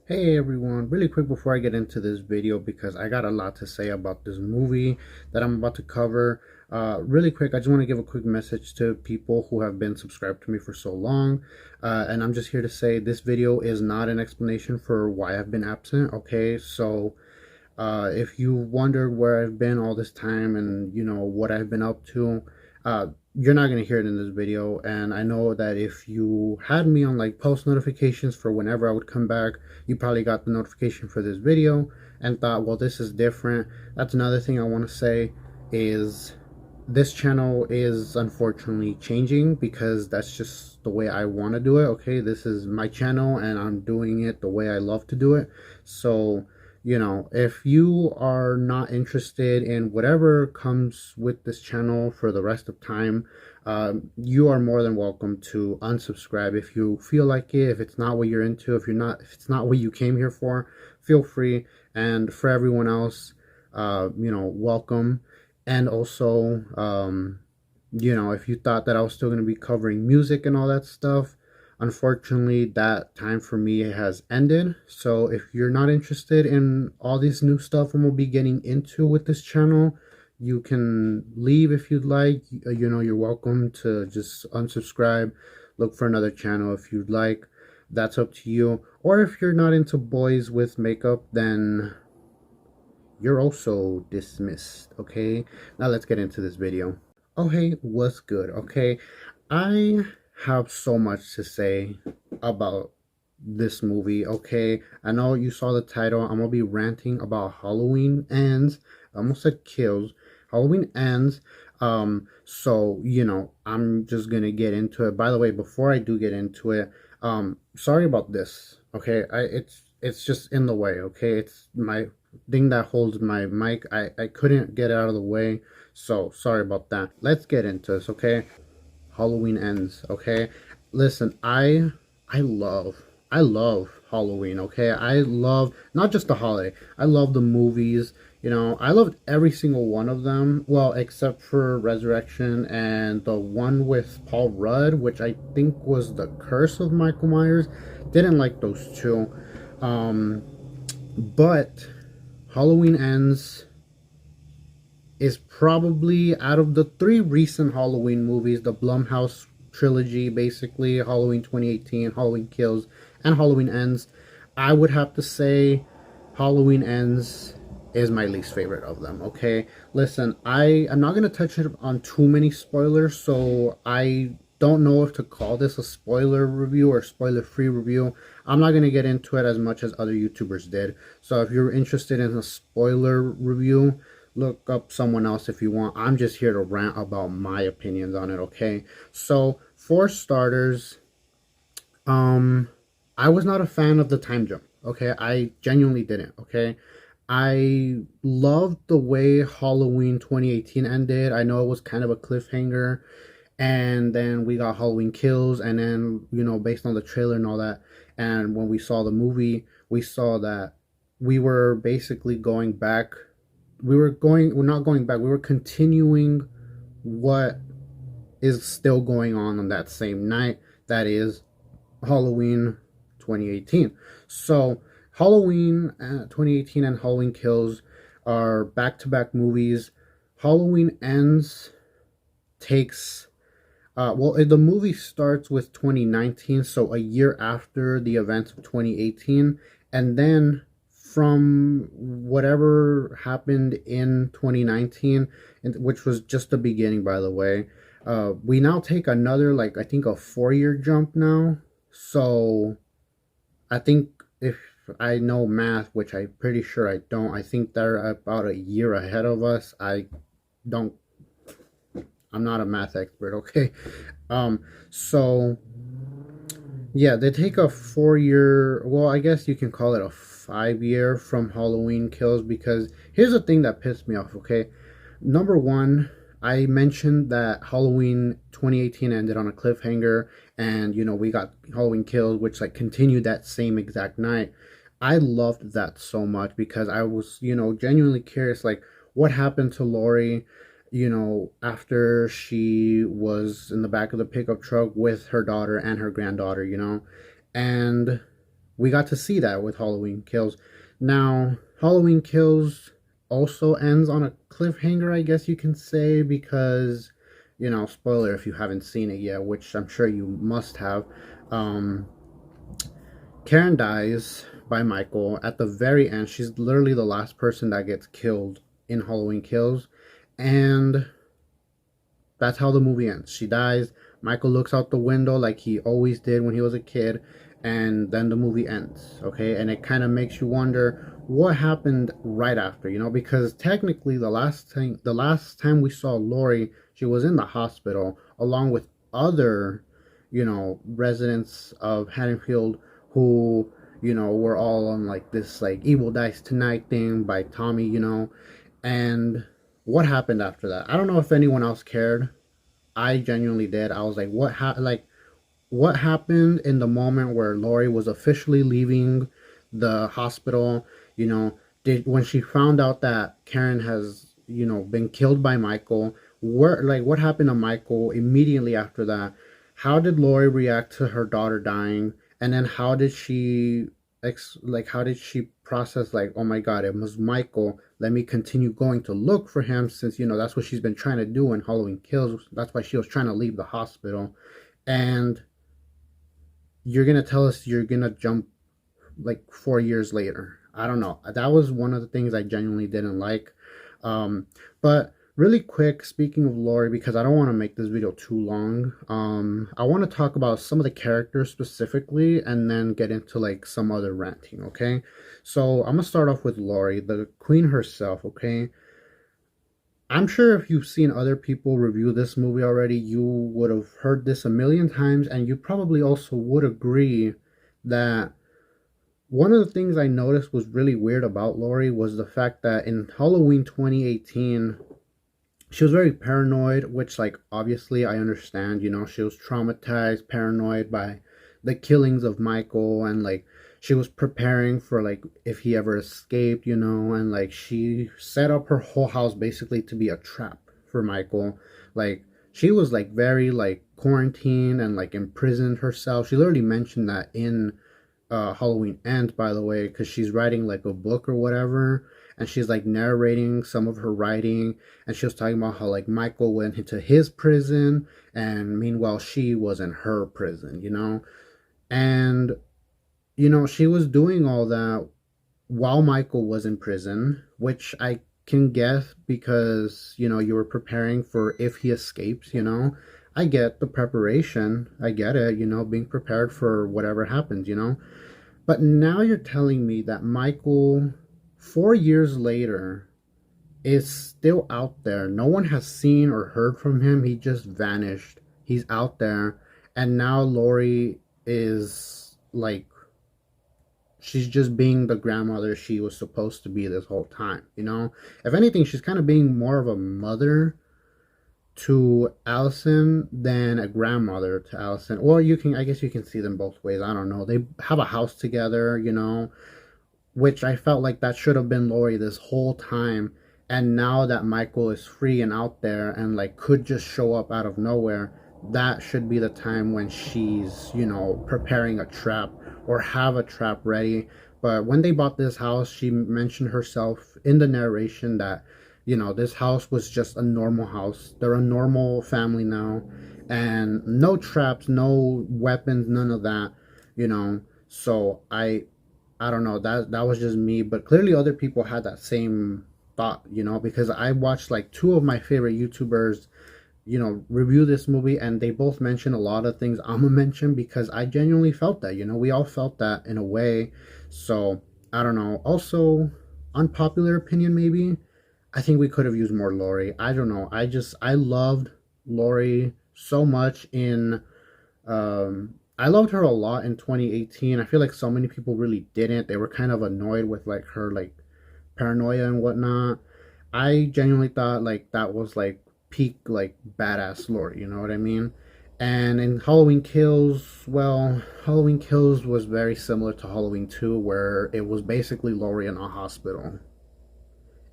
Hey everyone, really quick before I get into this video because I got a lot to say about this movie that I'm about to cover. Really quick, I just want to give a quick message to people who have been subscribed to me for so long. And I'm just here to say this video is not an explanation for why I've been absent, okay? So if you wondered where I've been all this time and what I've been up to, you're not gonna hear it in this video. And I know that if you had me on like post notifications for whenever I would come back, you probably got the notification for this video and thought, well, this is different. That's another thing I want to say is this channel is unfortunately changing because that's just the way I want to do it. Okay, this is my channel and I'm doing it the way I love to do it. So if you are not interested in whatever comes with this channel for the rest of time, you are more than welcome to unsubscribe if you feel like it. If it's not what you're into, if it's not what you came here for, feel free. And for everyone else, welcome. And also, if you thought that I was still going to be covering music and all that stuff, unfortunately, that time for me has ended. So if you're not interested in all this new stuff I'm gonna be getting into with this channel, you can leave if you'd like. You're welcome to just unsubscribe, look for another channel if you'd like. That's up to you. Or if you're not into boys with makeup, then you're also dismissed. Okay, now let's get into this video. Oh hey, what's good? Okay, I have so much to say about this movie. Okay, I know you saw the title. I'm gonna be ranting about Halloween Ends. I almost said kills. Halloween Ends. So I'm just gonna get into it. By the way, before I do get into it, sorry about this. Okay, it's just in the way. Okay, it's my thing that holds my mic. I couldn't get it out of the way, so sorry about that. Let's get into this. Okay, Halloween Ends. Okay, listen, I love Halloween. Okay, I love not just the holiday, I love the movies. I loved every single one of them, well, except for Resurrection and the one with Paul Rudd, which I think was The Curse of Michael Myers. Didn't like those two. But Halloween Ends is probably, out of the three recent Halloween movies, the Blumhouse trilogy, basically Halloween 2018, Halloween Kills, and Halloween Ends, I would have to say Halloween Ends is my least favorite of them. Okay, listen, I'm not gonna touch it on too many spoilers, so I don't know if to call this a spoiler review or spoiler free review. I'm not gonna get into it as much as other YouTubers did. So if you're interested in a spoiler review, look up someone else if you want. I'm just here to rant about my opinions on it. Okay, so for starters, um I was not a fan of the time jump. Okay, I genuinely didn't. Okay, I loved the way Halloween 2018 ended. I know it was kind of a cliffhanger, and then we got Halloween Kills, and then based on the trailer and all that, and when we saw the movie, we saw that we were basically going back. We're not going back. We were continuing what is still going on that same night. That is Halloween 2018. So Halloween 2018 and Halloween Kills are back-to-back movies. Halloween Ends takes the movie starts with 2019, so a year after the events of 2018, and then from whatever happened in 2019, which was just the beginning, by the way, we now take another, like, I think a 4-year jump now. So I think, if I know math, which I'm pretty sure I don't, I think they're about a year ahead of us. Don't I'm not a math expert. Okay, so yeah, they take a 4-year, well, I guess you can call it a 5-year from Halloween Kills, because here's the thing that pissed me off. Okay, number one, I mentioned that Halloween 2018 ended on a cliffhanger, and we got Halloween Kills, which like continued that same exact night. I loved that so much because I was, genuinely curious, like, what happened to Laurie, after she was in the back of the pickup truck with her daughter and her granddaughter, and we got to see that with Halloween Kills. Now, Halloween Kills also ends on a cliffhanger, I guess you can say, because, spoiler if you haven't seen it yet, which I'm sure you must have. Um, Karen dies by Michael at the very end. She's literally the last person that gets killed in Halloween Kills. And that's how the movie ends. She dies. Michael looks out the window like he always did when he was a kid, and then the movie ends. Okay, and it kind of makes you wonder what happened right after, because technically the last time we saw Lori, she was in the hospital along with other, residents of Haddonfield who, were all on like this like Evil Dies Tonight thing by Tommy, and what happened after that? I don't know if anyone else cared. I genuinely did. I was like, what happened in the moment where Lori was officially leaving the hospital? Did when she found out that Karen has been killed by Michael? What happened to Michael immediately after that? How did Lori react to her daughter dying? And then how did she process, like, oh my god, it was Michael, let me continue going to look for him, since that's what she's been trying to do in Halloween Kills. That's why she was trying to leave the hospital. And you're gonna tell us you're gonna jump like 4 years later. I don't know. That was one of the things I genuinely didn't like. But really quick, speaking of Lori, because I don't want to make this video too long, I want to talk about some of the characters specifically and then get into like some other ranting, okay? So I'm gonna start off with Lori, the queen herself, okay? I'm sure if you've seen other people review this movie already, you would have heard this a million times, and you probably also would agree that one of the things I noticed was really weird about Lori was the fact that in Halloween 2018, she was very paranoid, which, like, obviously I understand. She was traumatized, paranoid by the killings of Michael, and like she was preparing for like if he ever escaped, and like she set up her whole house basically to be a trap for Michael. Like, she was like very like quarantined and like imprisoned herself. She literally mentioned that in Halloweenends, by the way, because she's writing like a book or whatever, and she's like narrating some of her writing, and she was talking about how like Michael went into his prison, and meanwhile she was in her prison, and she was doing all that while Michael was in prison, which I can guess because you were preparing for if he escapes. I get the preparation, I get it, being prepared for whatever happens. But now you're telling me that Michael, 4 years later, is still out there. No one has seen or heard from him. He just vanished. He's out there. And now Lori is like, she's just being the grandmother she was supposed to be this whole time. If anything, she's kind of being more of a mother to Allison than a grandmother to Allison. Or I guess you can see them both ways. I don't know. They have a house together, which I felt like that should have been Lori this whole time. And now that Michael is free and out there and like could just show up out of nowhere, that should be the time when she's, preparing a trap or have a trap ready. But when they bought this house, she mentioned herself in the narration that this house was just a normal house. They're a normal family now, and no traps, no weapons, none of that. So I don't know. That was just me, but clearly other people had that same thought. Because I watched like two of my favorite YouTubers, review this movie, and they both mentioned a lot of things I'm gonna mention because I genuinely felt that. We all felt that in a way. So I don't know. Also, unpopular opinion maybe, I think we could have used more Lori. I don't know. I loved Lori so much I loved her a lot in 2018. I feel like so many people really didn't. They were kind of annoyed with like her like paranoia and whatnot. I genuinely thought like that was like peak like badass Lori, you know what I mean? And in Halloween Kills, well, Halloween Kills was very similar to Halloween 2, where it was basically Lori in a hospital,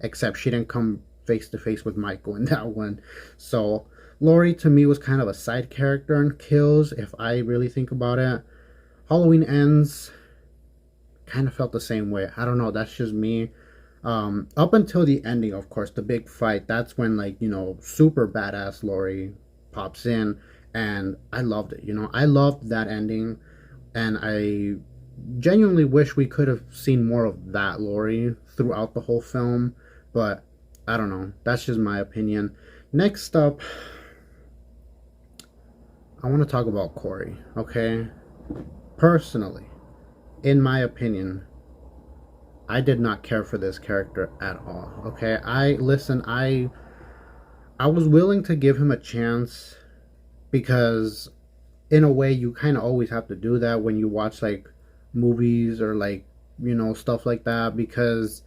except she didn't come face to face with Michael in that one. So Lori to me was kind of a side character in Kills, if I really think about it. Halloweenends, kind of felt the same way. I don't know, that's just me. Up until the ending, of course, the big fight, that's when, like, super badass Laurie pops in, and I loved it. I loved that ending, and I genuinely wish we could have seen more of that Laurie throughout the whole film, but I don't know. That's just my opinion. Next up, I want to talk about Corey, okay? Personally, in my opinion, I did not care for this character at all, okay? I was willing to give him a chance because in a way you kind of always have to do that when you watch like movies or like stuff like that, because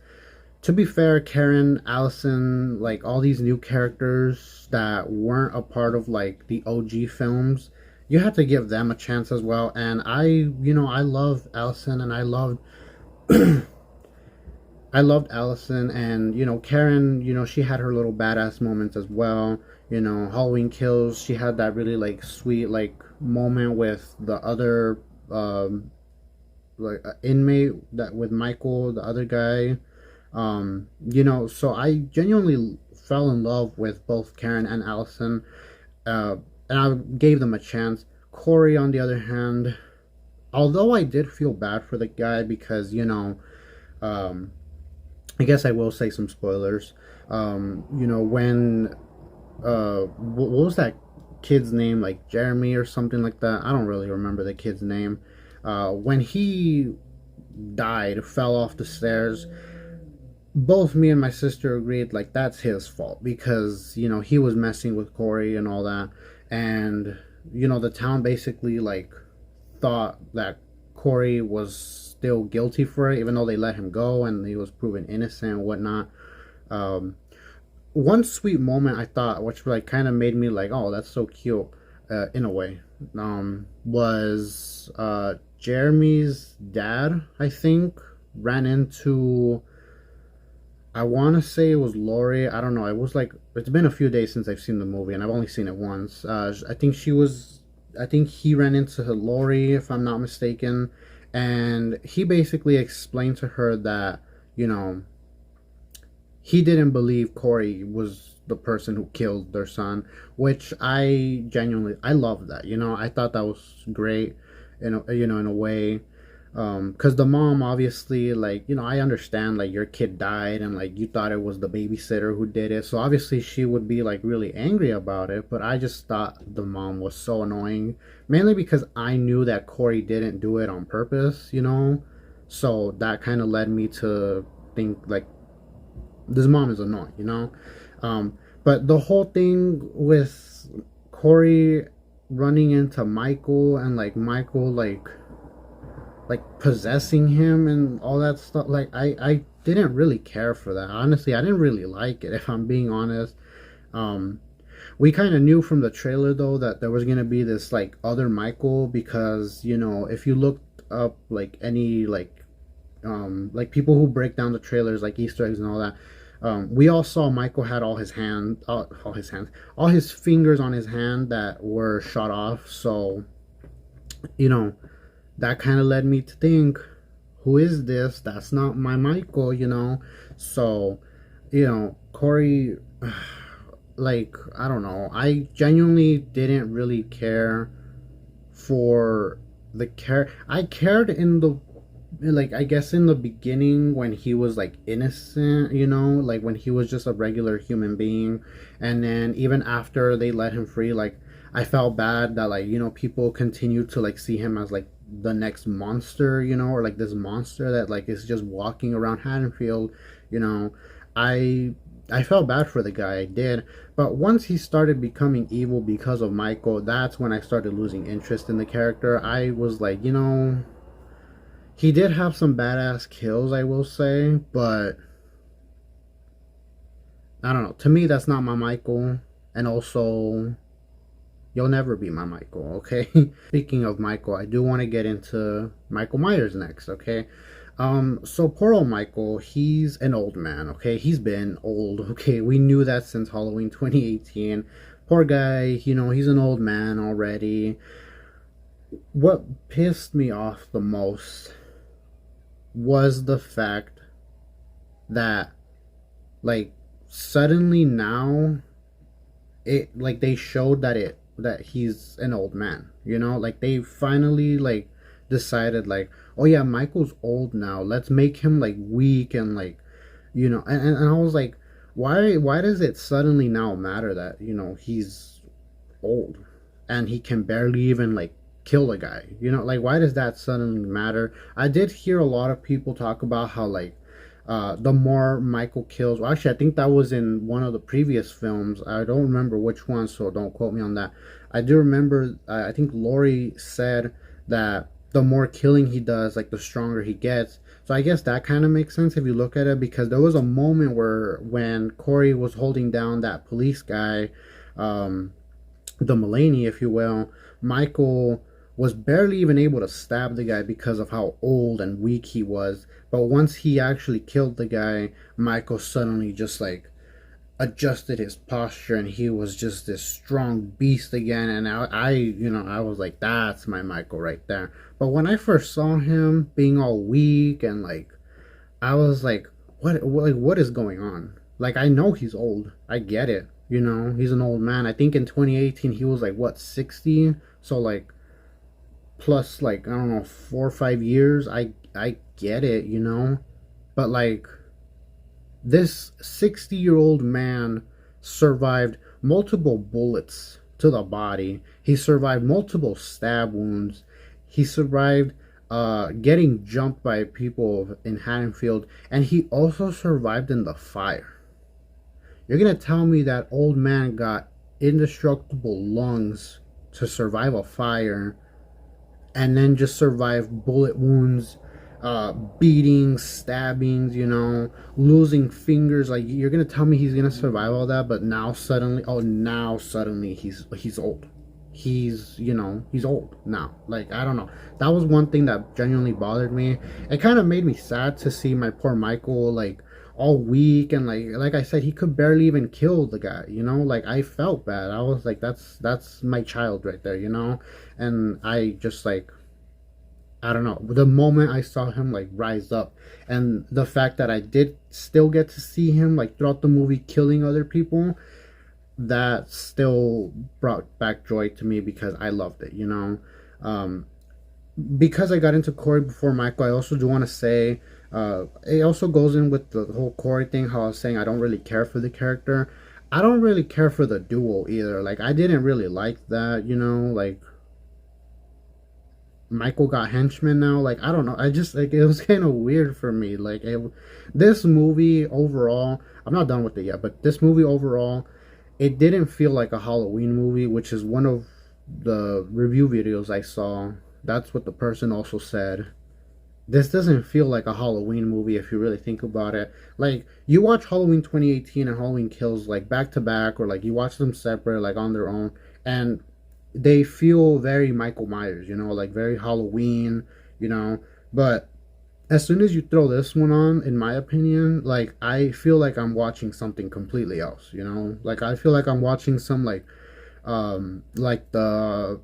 to be fair, Karen, Allison, like all these new characters that weren't a part of like the OG films, you had to give them a chance as well. And I love Allison, and I loved Allison, and Karen, she had her little badass moments as well. Halloween Kills, she had that really like sweet like moment with the other inmate, that with Michael, the other guy. So I genuinely fell in love with both Karen and Allison, uh, and I gave them a chance. Corey, on the other hand, although I did feel bad for the guy because um, I guess I will say some spoilers. When what was that kid's name? Like Jeremy or something like that. I don't really remember the kid's name. When he died, fell off the stairs, both me and my sister agreed like that's his fault because he was messing with Corey and all that, and the town basically like thought that Corey was still guilty for it, even though they let him go and he was proven innocent and whatnot. Um, One sweet moment I thought, which like kind of made me like, oh, that's so cute, in a way, was Jeremy's dad. I think ran into. I want to say it was Lori. I don't know. It was like it's been a few days since I've seen the movie, and I've only seen it once. I think she was. I think he ran into her Lori, if I'm not mistaken, and he basically explained to her that you know he didn't believe Corey was the person who killed their son, which I love that. I thought that was great, in a way, because the mom obviously, like, I understand, like, your kid died and like you thought it was the babysitter who did it, so obviously she would be like really angry about it. But I just thought the mom was so annoying, mainly because I knew that Corey didn't do it on purpose. So that kind of led me to think like this mom is annoying. But the whole thing with Corey running into Michael and like Michael like possessing him and all that stuff, like I didn't really care for that. Honestly, I didn't really like it, if I'm being honest. um we kind of knew from the trailer though that there was gonna be this like other Michael, because if you looked up like any like people who break down the trailers, like Easter eggs and all that, we all saw Michael had all his fingers on his hand that were shot off. So you know that kind of led me to think, who is this? That's not my Michael. So Corey, like, I don't know, I genuinely didn't really care for the I cared in the, like, I guess in the beginning when he was like innocent, like when he was just a regular human being. And then even after they let him free, like, I felt bad that, like, people continue to like see him as like the next monster, or like this monster that like is just walking around Haddonfield. you know I I felt bad for the guy, I did. But once he started becoming evil because of Michael, that's when I started losing interest in the character. I was like, he did have some badass kills, I will say, but I don't know. To me, that's not my Michael, and also, you'll never be my Michael, okay? Speaking of Michael, I do want to get into Michael Myers next, okay? So poor old Michael, he's an old man, okay? He's been old, okay? We knew that since Halloween 2018. Poor guy, he's an old man already. What pissed me off the most was the fact that, like, suddenly now it, like, they showed that he's an old man, you know, like they finally like decided like, oh yeah, Michael's old now, let's make him like weak and like, you know, and I was like, why does it suddenly now matter that, you know, he's old and he can barely even like kill a guy, you know, like why does that suddenly matter? I did hear a lot of people talk about how like, the more Michael kills, well, actually I think that was in one of the previous films, I don't remember which one, so don't quote me on that. I do remember, I think Laurie said that the more killing he does, like the stronger he gets. So I guess that kind of makes sense if you look at it, because there was a moment where when Corey was holding down that police guy, um, the Mulaney, if you will, Michael was barely even able to stab the guy because of how old and weak he was. But once he actually killed the guy, Michael suddenly just like adjusted his posture and he was just this strong beast again. And you know, I was like, that's my Michael right there. But when I first saw him being all weak and like, I was like, what is going on? Like, I know he's old. I get it. You know, he's an old man. I think in 2018 he was like what, 60? So like plus like, I don't know, 4 or 5 years. I get it, you know. But like, this 60-year-old man survived multiple bullets to the body. He survived multiple stab wounds. He survived getting jumped by people in Haddonfield, and he also survived in the fire. You're gonna tell me that old man got indestructible lungs to survive a fire and then just survive bullet wounds, beatings, stabbings, you know, losing fingers. Like, you're gonna tell me he's gonna survive all that, but now suddenly, oh, now suddenly he's old. He's, you know, he's old now. Like, I don't know. That was one thing that genuinely bothered me. It kind of made me sad to see my poor Michael like all weak and like I said, he could barely even kill the guy, you know. Like, I felt bad. I was like, that's my child right there, you know. And I just like, I don't know, the moment I saw him like rise up, and the fact that I did still get to see him like throughout the movie killing other people, that still brought back joy to me because I loved it, you know. um because I got into Corey before Michael, I also do want to say, it also goes in with the whole Corey thing, how I was saying I don't really care for the character. I don't really care for the duo either. Like, I didn't really like that, you know, like Michael got henchmen now. Like, I don't know. I just like, it was kind of weird for me. Like, this movie overall, I'm not done with it yet, but this movie overall, it didn't feel like a Halloween movie, which is one of the review videos I saw. That's what the person also said. This doesn't feel like a Halloween movie if you really think about it. Like, you watch Halloween 2018 and Halloween Kills like back to back, or like you watch them separate, like on their own, and they feel very Michael Myers, you know, like very Halloween, you know. But as soon as you throw this one on, in my opinion, like, I feel like I'm watching something completely else, you know. Like, I feel like I'm watching some like the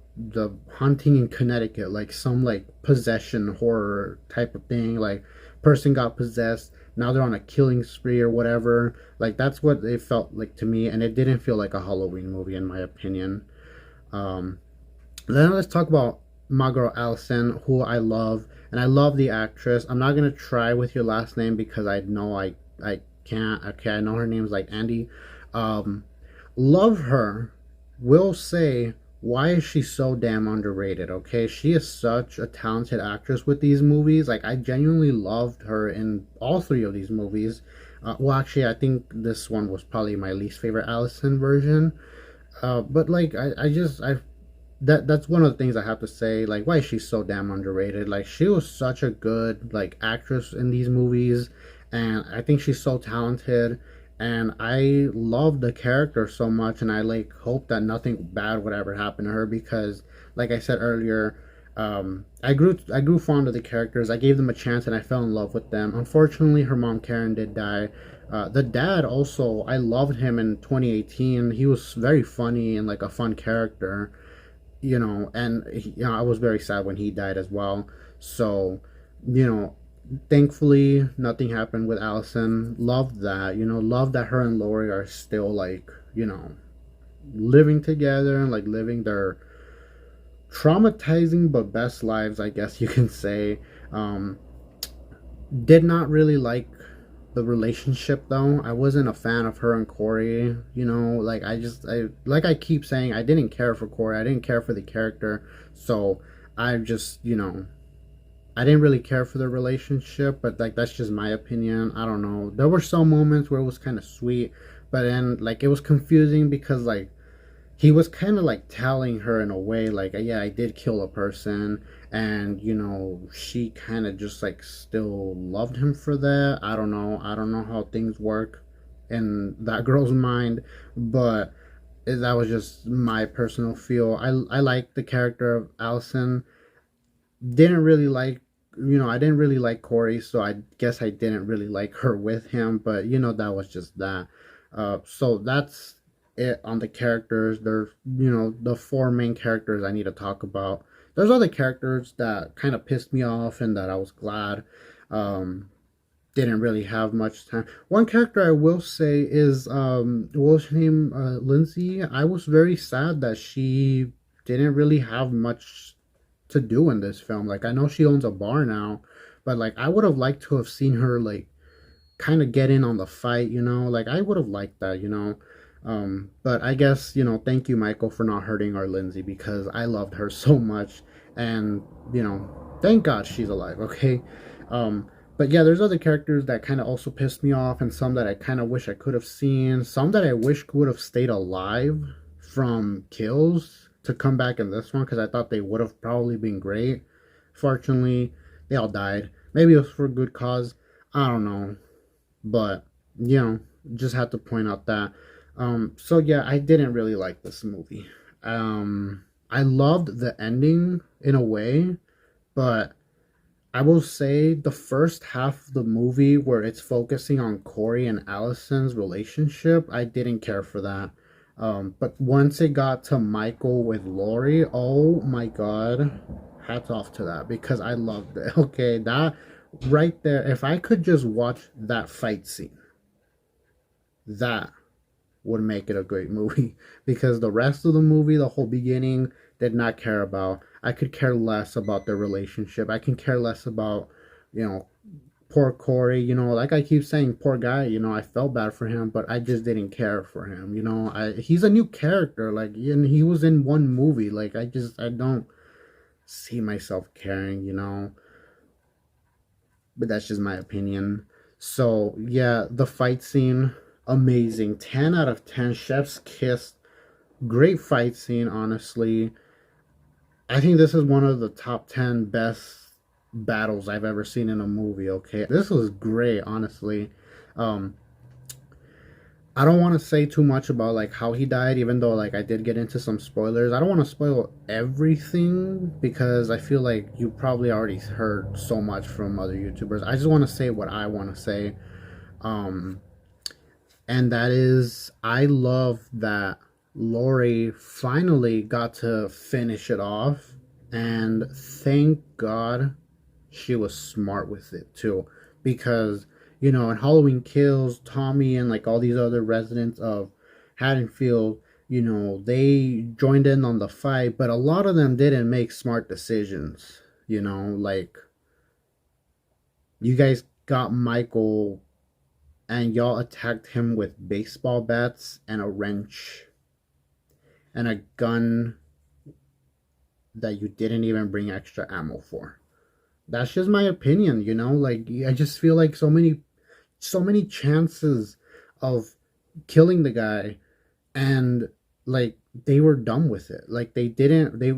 Haunting in Connecticut, like some like possession horror type of thing. Like, person got possessed, now they're on a killing spree or whatever. Like, that's what it felt like to me, and it didn't feel like a Halloween movie in my opinion. um then let's talk about my girl Allison, who I love, and I love the actress. I'm not gonna try with your last name because I know I can't. Okay, I know her name's like Andy. Um, love her. Will say, why is she so damn underrated? Okay, she is such a talented actress with these movies. Like, I genuinely loved her in all three of these movies. Well, actually, I think this one was probably my least favorite Allison version. But like, I just I that's one of the things I have to say. Like, why is she so damn underrated? Like, she was such a good like actress in these movies, and I think she's so talented, and I love the character so much, and I like hope that nothing bad would ever happen to her because, like I said earlier, I grew fond of the characters. I gave them a chance, and I fell in love with them. Unfortunately, her mom Karen did die. The dad also, I loved him in 2018. He was very funny and like a fun character, you know. And I was very sad when he died as well. So, you know, Thankfully, nothing happened with Allison. Loved that, loved that her and Lori are still like, living together and like living their traumatizing but best lives, I guess you can say. Um, did not really like the relationship though. I wasn't a fan of her and Corey. Like I keep saying, I didn't care for Corey. I didn't care for the character. So I just, I didn't really care for the relationship, but like that's just my opinion. I don't know. There were some moments where it was kind of sweet, but then like it was confusing because like he was kind of like telling her in a way like, yeah, I did kill a person, and she kind of just like still loved him for that. I don't know how things work in that girl's mind, but that was just my personal feel. I like the character of Allison. Didn't really like, I didn't really like Corey, so I guess I didn't really like her with him, but that was just that. So that's it on the characters. There's, the four main characters I need to talk about. There's other characters that kind of pissed me off and that I was glad didn't really have much time. One character I will say is what's her name, Lindsay. I was very sad that she didn't really have much to do in this film. Like I know she owns a bar now, but like I would have liked to have seen her like kind of get in on the fight, Like I would have liked that, But I guess, thank you, Michael, for not hurting our Lindsay because I loved her so much, and thank God she's alive, okay? But yeah, there's other characters that kind of also pissed me off, and some that I kind of wish I could have seen, some that I wish would have stayed alive from kills to come back in this one because I thought they would have probably been great. Fortunately, they all died. Maybe it was for a good cause. I don't know, but just had to point out that. So yeah, I didn't really like this movie. I loved the ending in a way, but I will say the first half of the movie where it's focusing on Corey and Allison's relationship, I didn't care for that. But once it got to Michael with Lori, oh my god, hats off to that because I loved it. Okay, that right there, if I could just watch that fight scene, that would make it a great movie because the rest of the movie, the whole beginning, did not care about. I could care less about their relationship. I can care less about, you know, poor Corey. Like I keep saying, poor guy. I felt bad for him, but I just didn't care for him. He's a new character. Like, and he was in one movie. Like, I don't see myself caring. But that's just my opinion. So yeah, the fight scene, amazing. 10 out of 10. Chef's kiss. Great fight scene, honestly. I think this is one of the top 10 best battles I've ever seen in a movie, okay? This was great, honestly. Um, I don't want to say too much about like how he died, even though like I did get into some spoilers. I don't want to spoil everything because I feel like you probably already heard so much from other YouTubers. I just want to say what I want to say. Um, and that is, I love that Lori finally got to finish it off, and thank God she was smart with it too, because in Halloween Kills, Tommy and like all these other residents of Haddonfield, they joined in on the fight, but a lot of them didn't make smart decisions. Like you guys got Michael and y'all attacked him with baseball bats and a wrench and a gun that you didn't even bring extra ammo for. That's just my opinion, like I just feel like so many chances of killing the guy, and like they were dumb with it. Like they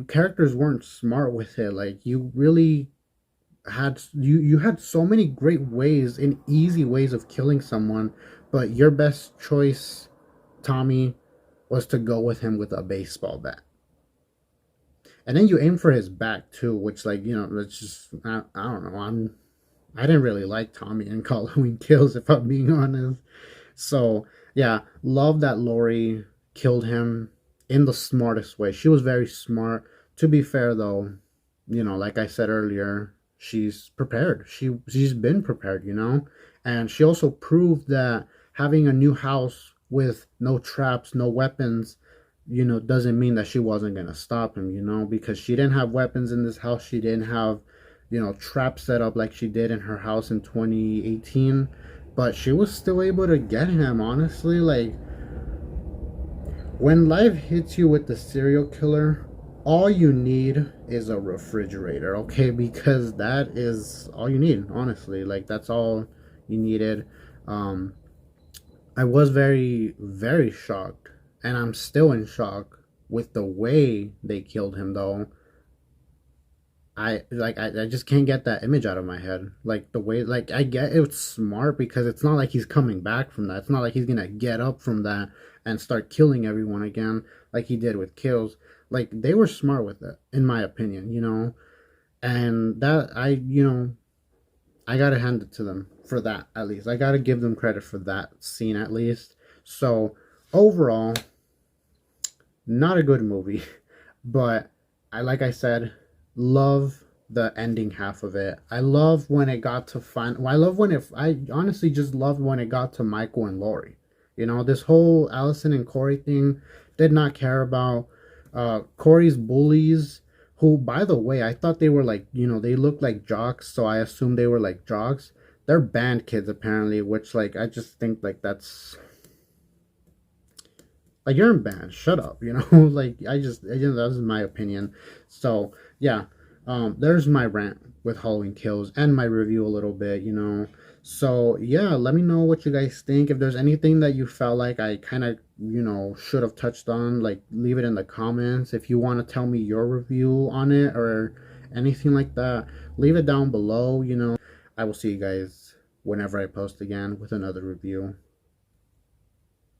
characters weren't smart with it. Like you really you had so many great ways and easy ways of killing someone, but your best choice, Tommy, was to go with him with a baseball bat. And then you aim for his back too, which like, it's just I don't know. I didn't really like Tommy in Halloween Kills, if I'm being honest. So yeah, love that Lori killed him in the smartest way. She was very smart. To be fair though, like I said earlier, she's prepared. She's been prepared, you know? And she also proved that having a new house with no traps, no weapons, you know, doesn't mean that she wasn't gonna stop him, you know, because she didn't have weapons in this house. She didn't have, you know, traps set up like she did in her house in 2018, but she was still able to get him, honestly. Like, when life hits you with the serial killer, all you need is a refrigerator, okay? Because that is all you need, honestly. Like, that's all you needed. Um, I was very, very shocked, and I'm still in shock with the way they killed him, though. I just can't get that image out of my head. Like the way, like, I get it's smart because it's not like he's coming back from that. It's not like he's gonna get up from that and start killing everyone again like he did with Kills. Like, they were smart with it, in my opinion, you know. And that, I gotta hand it to them for that, at least. I gotta give them credit for that scene, at least. So overall, not a good movie, but like I said, love the ending half of it. I love when it got to I love when it. I honestly just loved when it got to Michael and Laurie. You know, this whole Allison and Corey thing, did not care about. Corey's bullies, who, by the way, I thought they were like, you know, they looked like jocks, so I assumed they were like jocks. They're band kids apparently, which, like, I just think like that's like, you're in band, shut up, you know. Like, that's my opinion. So yeah, there's my rant with Halloween Kills and my review a little bit, you know. So yeah, let me know what you guys think. If there's anything that you felt like I kind of, you know, should have touched on, like, leave it in the comments. If you want to tell me your review on it or anything like that, leave it down below, you know. I will see you guys whenever I post again with another review.